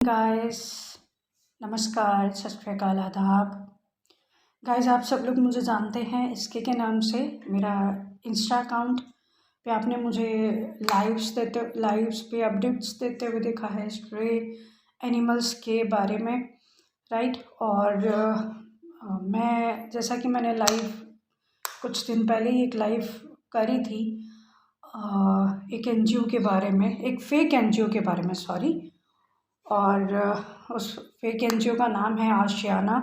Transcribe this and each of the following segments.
Guys, नमस्कार, सत श्री अकाल, आदाब। गाइस, आप सब लोग मुझे जानते हैं इसके के नाम से। मेरा इंस्टा अकाउंट पे आपने मुझे लाइव्स पे अपडेट्स देते हुए देखा है स्ट्रे एनिमल्स के बारे में, राइट। और मैं जैसा कि मैंने लाइव कुछ दिन पहले ही एक लाइव करी थी एक एनजीओ के बारे में, एक फेक एनजीओ के बारे में, सॉरी। और उस फेक एनजीओ का नाम है आशियाना,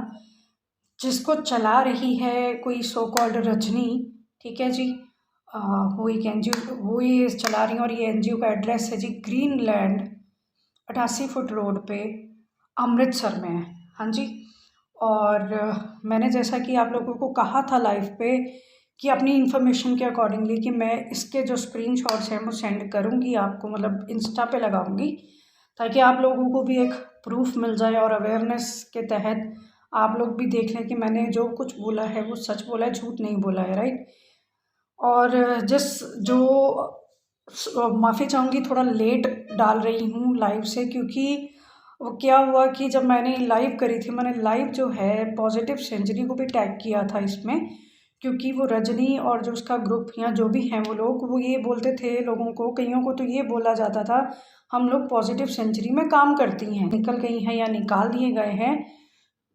जिसको चला रही है कोई सो कॉल्ड रजनी, ठीक है जी। वो एक एनजीओ वो ही चला रही है और ये एनजीओ का एड्रेस है जी ग्रीनलैंड 88 फुट रोड पे, अमृतसर में है। हाँ जी। और मैंने जैसा कि आप लोगों को कहा था लाइव पे कि अपनी इन्फॉर्मेशन के अकॉर्डिंगली कि मैं इसके जो स्क्रीनशॉट्स हैं वो सेंड करूँगी आपको, मतलब इंस्टा पे लगाऊंगी, ताकि आप लोगों को भी एक प्रूफ मिल जाए और अवेयरनेस के तहत आप लोग भी देख लें कि मैंने जो कुछ बोला है वो सच बोला है, झूठ नहीं बोला है, राइट। और माफ़ी चाहूँगी, थोड़ा लेट डाल रही हूँ लाइव से, क्योंकि वो क्या हुआ कि जब मैंने लाइव करी थी, मैंने लाइव जो है पॉजिटिव सेंचुरी को भी टैग किया था इसमें, क्योंकि वो रजनी और जो उसका ग्रुप या जो भी हैं वो लोग, वो ये बोलते थे लोगों को, कईयों को तो ये बोला जाता था हम लोग पॉजिटिव सेंचुरी में काम करती हैं, निकल गई हैं या निकाल दिए गए हैं,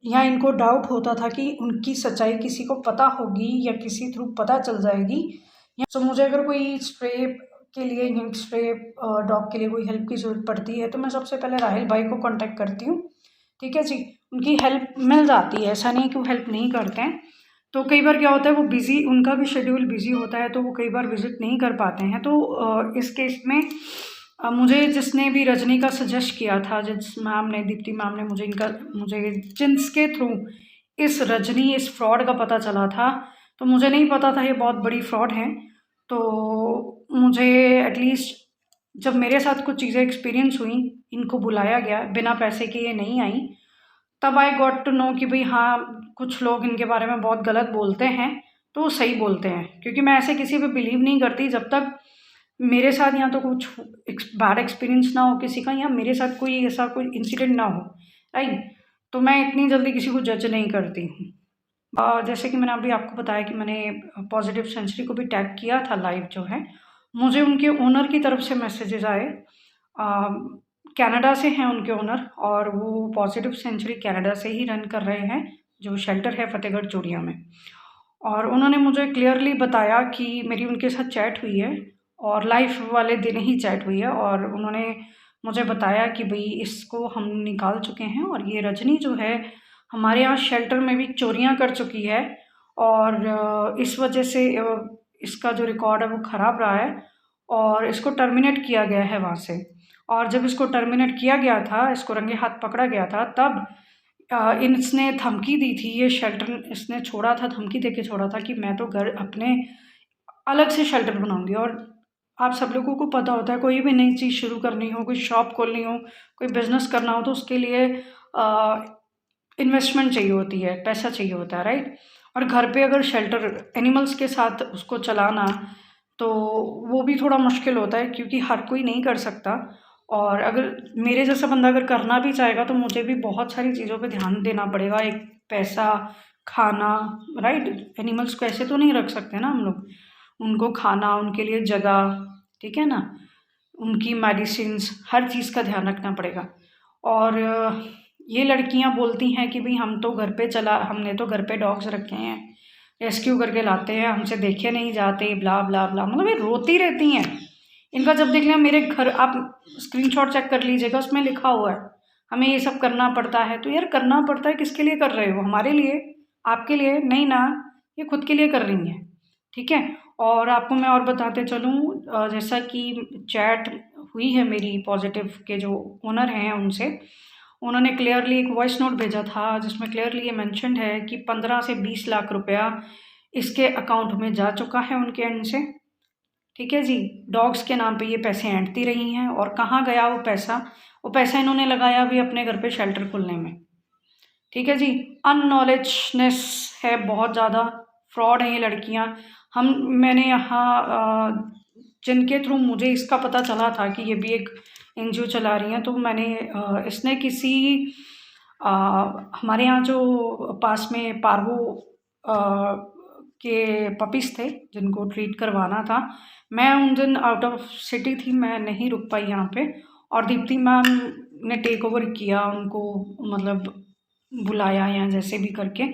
या इनको डाउट होता था कि उनकी सच्चाई किसी को पता होगी या किसी थ्रू पता चल जाएगी। या तो मुझे अगर कोई स्ट्रे डॉग के लिए कोई हेल्प की ज़रूरत पड़ती है तो मैं सबसे पहले राहिल भाई को कांटेक्ट करती हूँ, ठीक है जी। उनकी हेल्प मिल जाती है, ऐसा नहीं कि वो हेल्प नहीं करते हैं। तो कई बार क्या होता है, वो बिज़ी, उनका भी शेड्यूल बिज़ी होता है, तो वो कई बार विज़िट नहीं कर पाते हैं। तो इस केस में मुझे जिसने भी रजनी का सजेस्ट किया था, दीप्ति मैम ने मुझे जिनके थ्रू इस फ्रॉड का पता चला था, तो मुझे नहीं पता था ये बहुत बड़ी फ्रॉड है। तो मुझे एटलीस्ट जब मेरे साथ कुछ चीज़ें एक्सपीरियंस हुई, इनको बुलाया गया, बिना पैसे के ये नहीं आई, तब आई गॉट टू नो कि भाई हाँ, कुछ लोग इनके बारे में बहुत गलत बोलते हैं, तो वो सही बोलते हैं। क्योंकि मैं ऐसे किसी पे बिलीव नहीं करती जब तक मेरे साथ या तो कुछ बैड एक्सपीरियंस ना हो किसी का, या मेरे साथ कोई ऐसा कोई इंसिडेंट ना हो, राइट। तो मैं इतनी जल्दी किसी को जज नहीं करती हूँ। जैसे कि मैंने अभी आपको बताया कि मैंने पॉजिटिव सेंचुरी को भी टैग किया था लाइव जो है, मुझे उनके ओनर की तरफ से मैसेजेस आए। कनाडा से हैं उनके ओनर, और वो पॉजिटिव सेंचुरी कनाडा से ही रन कर रहे हैं, जो शेल्टर है फतेहगढ़ चूड़िया में। और उन्होंने मुझे क्लियरली बताया कि मेरी उनके साथ चैट हुई है, और लाइव वाले दिन ही चैट हुई है, और उन्होंने मुझे बताया कि भाई इसको हम निकाल चुके हैं, और ये रजनी जो है हमारे यहाँ शेल्टर में भी चोरियाँ कर चुकी है, और इस वजह से इसका जो रिकॉर्ड है वो ख़राब रहा है, और इसको टर्मिनेट किया गया है वहाँ से। और जब इसको टर्मिनेट किया गया था, इसको रंगे हाथ पकड़ा गया था, तब इसने धमकी दी थी, ये शेल्टर इसने छोड़ा था, धमकी दे के छोड़ा था कि मैं तो घर अपने अलग से शेल्टर बनाऊंगी। और आप सब लोगों को पता होता है, कोई भी नई चीज़ शुरू करनी हो, कोई शॉप खोलनी हो, कोई बिज़नेस करना हो, तो उसके लिए इन्वेस्टमेंट चाहिए होती है, पैसा चाहिए होता है, राइट। और घर पे अगर शेल्टर एनिमल्स के साथ उसको चलाना, तो वो भी थोड़ा मुश्किल होता है, क्योंकि हर कोई नहीं कर सकता। और अगर मेरे जैसा बंदा अगर करना भी चाहेगा तो मुझे भी बहुत सारी चीज़ों पे ध्यान देना पड़ेगा, एक पैसा, खाना, राइट। एनिमल्स को ऐसे तो नहीं रख सकते ना हम लोग, उनको खाना, उनके लिए जगह, ठीक है ना, उनकी मेडिसिन्स, हर चीज़ का ध्यान रखना पड़ेगा। और ये लड़कियां बोलती हैं कि भाई हमने तो घर पे डॉग्स रखे हैं, रेस्क्यू करके लाते हैं, हमसे देखे नहीं जाते, ब्ला ब्ला ब्ला, मतलब ये रोती रहती हैं। इनका जब देख लिया मेरे घर, आप स्क्रीनशॉट चेक कर लीजिएगा, उसमें लिखा हुआ है हमें ये सब करना पड़ता है। तो यार करना पड़ता है, किसके लिए कर रहे हो? हमारे लिए, आपके लिए नहीं ना, ये खुद के लिए कर रही हैं, ठीक है। और आपको मैं और बताते चलूँ, जैसा कि चैट हुई है मेरी पॉजिटिव के जो ओनर हैं उनसे, उन्होंने क्लियरली एक वॉइस नोट भेजा था जिसमें क्लियरली ये मेंशन्ड है कि 15 से 20 लाख रुपया इसके अकाउंट में जा चुका है उनके एंड से, ठीक है जी। डॉग्स के नाम पे ये पैसे ऐंठती रही हैं, और कहाँ गया वो पैसा इन्होंने लगाया भी अपने घर पे शेल्टर खोलने में, ठीक है जी। अननॉलेजनेस है बहुत ज़्यादा, फ्रॉड हैं ये लड़कियां। मैंने यहाँ जिनके थ्रू मुझे इसका पता चला था कि ये भी एक एनजीओ चला रही हैं। तो मैंने इसने किसी हमारे यहाँ जो पास में पार्वो के पपीज़ थे जिनको ट्रीट करवाना था, मैं उन दिन आउट ऑफ सिटी थी, मैं नहीं रुक पाई यहाँ पे, और दीप्ति मैम ने टेक ओवर किया उनको, मतलब बुलाया या जैसे भी करके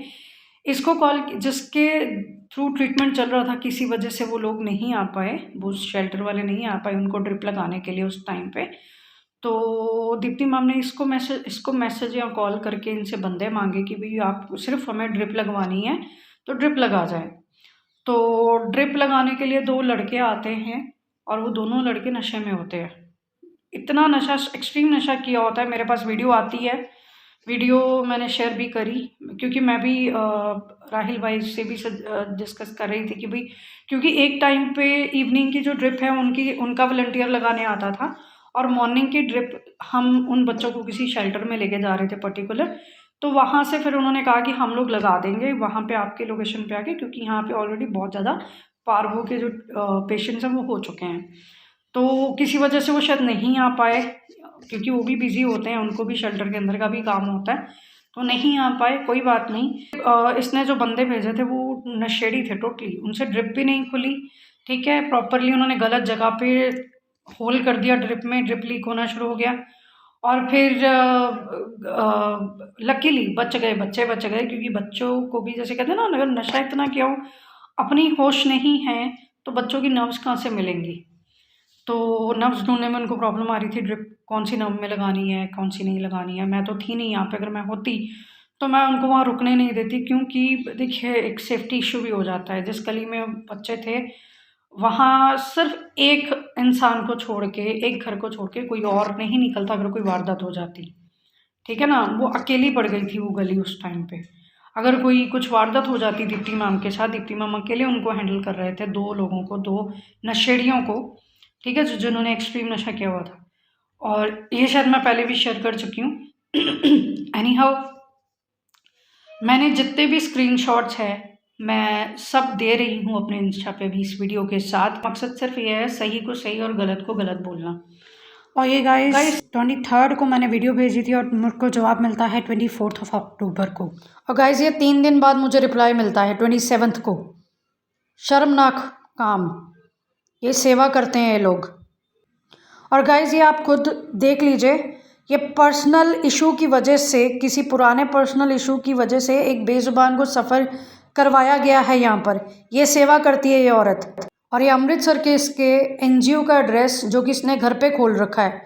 इसको कॉल, जिसके थ्रू ट्रीटमेंट चल रहा था, किसी वजह से वो लोग नहीं आ पाए, वो शेल्टर वाले नहीं आ पाए उनको ड्रिप लगाने के लिए उस टाइम पे। तो दीप्ति मैम ने इसको मैसेज या कॉल करके इनसे बंदे मांगे कि भाई आप सिर्फ हमें ड्रिप लगवानी है तो ड्रिप लगा जाए। तो ड्रिप लगाने के लिए 2 लड़के आते हैं और वो दोनों लड़के नशे में होते हैं। इतना नशा, एक्सट्रीम नशा किया होता है। मेरे पास वीडियो आती है, वीडियो मैंने शेयर भी करी, क्योंकि मैं भी राहिल भाई से भी डिस्कस कर रही थी कि भाई, क्योंकि एक टाइम पे इवनिंग की जो ड्रिप है उनका वॉलंटियर लगाने आता था, और मॉर्निंग की ड्रिप हम उन बच्चों को किसी शेल्टर में लेके जा रहे थे पर्टिकुलर। तो वहाँ से फिर उन्होंने कहा कि हम लोग लगा देंगे वहाँ पे आपके लोकेशन पे आके, क्योंकि यहाँ पे ऑलरेडी बहुत ज़्यादा पार्वो के जो पेशेंट्स हैं वो हो चुके हैं। तो किसी वजह से वो शायद नहीं आ पाए, क्योंकि वो भी बिज़ी होते हैं, उनको भी शेल्टर के अंदर का भी काम होता है, तो नहीं आ पाए। कोई बात नहीं। इसने जो बंदे भेजे थे वो नशेड़ी थे टोटली, उनसे ड्रिप भी नहीं खुली, ठीक है, प्रॉपरली उन्होंने गलत जगह पे होल कर दिया ड्रिप में, ड्रिप लीक होना शुरू हो गया। और फिर लकीली बच्चे बच गए, क्योंकि बच्चों को भी जैसे कहते हैं ना, अगर नशा इतना किया हो, अपनी होश नहीं है, तो बच्चों की नर्व्स कहाँ से मिलेंगी। तो नर्व्स ढूंढने में उनको प्रॉब्लम आ रही थी, ड्रिप कौन सी नर्व में लगानी है, कौन सी नहीं लगानी है। मैं तो थी नहीं यहाँ पे, अगर मैं होती तो मैं उनको वहाँ रुकने नहीं देती, क्योंकि देखिए एक सेफ्टी इशू भी हो जाता है। जिस गली में बच्चे थे वहाँ सिर्फ एक इंसान को छोड़ के, एक घर को छोड़ के कोई और नहीं निकलता अगर कोई वारदात हो जाती, ठीक है ना। वो अकेली पड़ गई थी वो गली उस टाइम पे। अगर कोई कुछ वारदात हो जाती दीप्ति मैम के साथ, दीप्ति मैम अकेले उनको हैंडल कर रहे थे, 2 लोगों को, 2 नशेड़ियों को, ठीक है, जिन्होंने एक्सट्रीम नशा किया हुआ था। और ये शायद मैं पहले भी शेयर कर चुकी हूँ। एनी हाउ, मैंने जितने भी स्क्रीनशॉट्स हैं मैं सब दे रही हूँ अपने इंस्टा पे भी इस वीडियो के साथ। मकसद सिर्फ ये है सही को सही और गलत को गलत बोलना। और ये गाइस 23 को मैंने वीडियो भेजी थी और मुझको को जवाब मिलता है 24 अक्टूबर को। और गाइस ये 3 दिन बाद मुझे रिप्लाई मिलता है 27 को। शर्मनाक काम, ये सेवा करते हैं ये लोग। और गाइस ये आप खुद देख लीजिए, ये पर्सनल इशू की वजह से, किसी पुराने पर्सनल इशू की वजह से एक बेजुबान को सफ़र करवाया गया है यहाँ पर। ये सेवा करती है ये औरत। और ये अमृतसर के इसके एनजीओ का एड्रेस जो कि इसने घर पे खोल रखा है।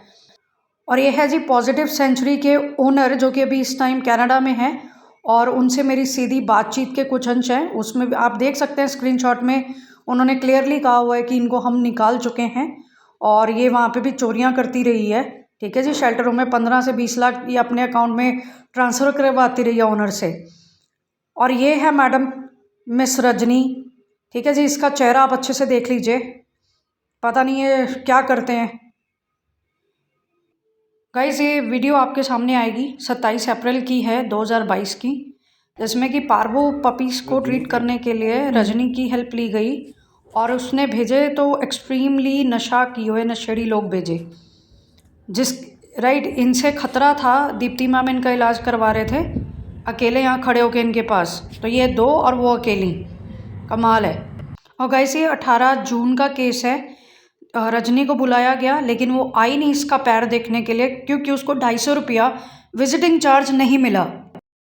और ये है जी पॉजिटिव सेंचुरी के ओनर, जो कि अभी इस टाइम कनाडा में है, और उनसे मेरी सीधी बातचीत के कुछ अंश हैं। उसमें आप देख सकते हैं स्क्रीनशॉट में उन्होंने क्लियरली कहा हुआ है कि इनको हम निकाल चुके हैं, और ये वहाँ पे भी चोरियाँ करती रही है, ठीक है जी। शेल्टरों में 15 से 20 लाख ये अपने अकाउंट में ट्रांसफ़र करवाती रही है ओनर से। और ये है मैडम मिस रजनी, ठीक है जी। इसका चेहरा आप अच्छे से देख लीजिए, पता नहीं ये क्या करते हैं। गाइस ये वीडियो आपके सामने आएगी 27 अप्रैल की है 2022 की, जिसमें कि पार्वो पपीज़ को ट्रीट करने के लिए रजनी की हेल्प ली गई, और उसने भेजे तो एक्सट्रीमली नशा किए हुए नशेड़ी लोग भेजे, राइट। इनसे ख़तरा था। दीप्ति मैम इनका इलाज करवा रहे थे अकेले यहाँ खड़े होके इनके पास, तो ये 2 और वो अकेली, कमाल है। और गाइस ये 18 जून का केस है। रजनी को बुलाया गया लेकिन वो आई नहीं इसका पैर देखने के लिए, क्योंकि उसको 250 रुपया विजिटिंग चार्ज नहीं मिला।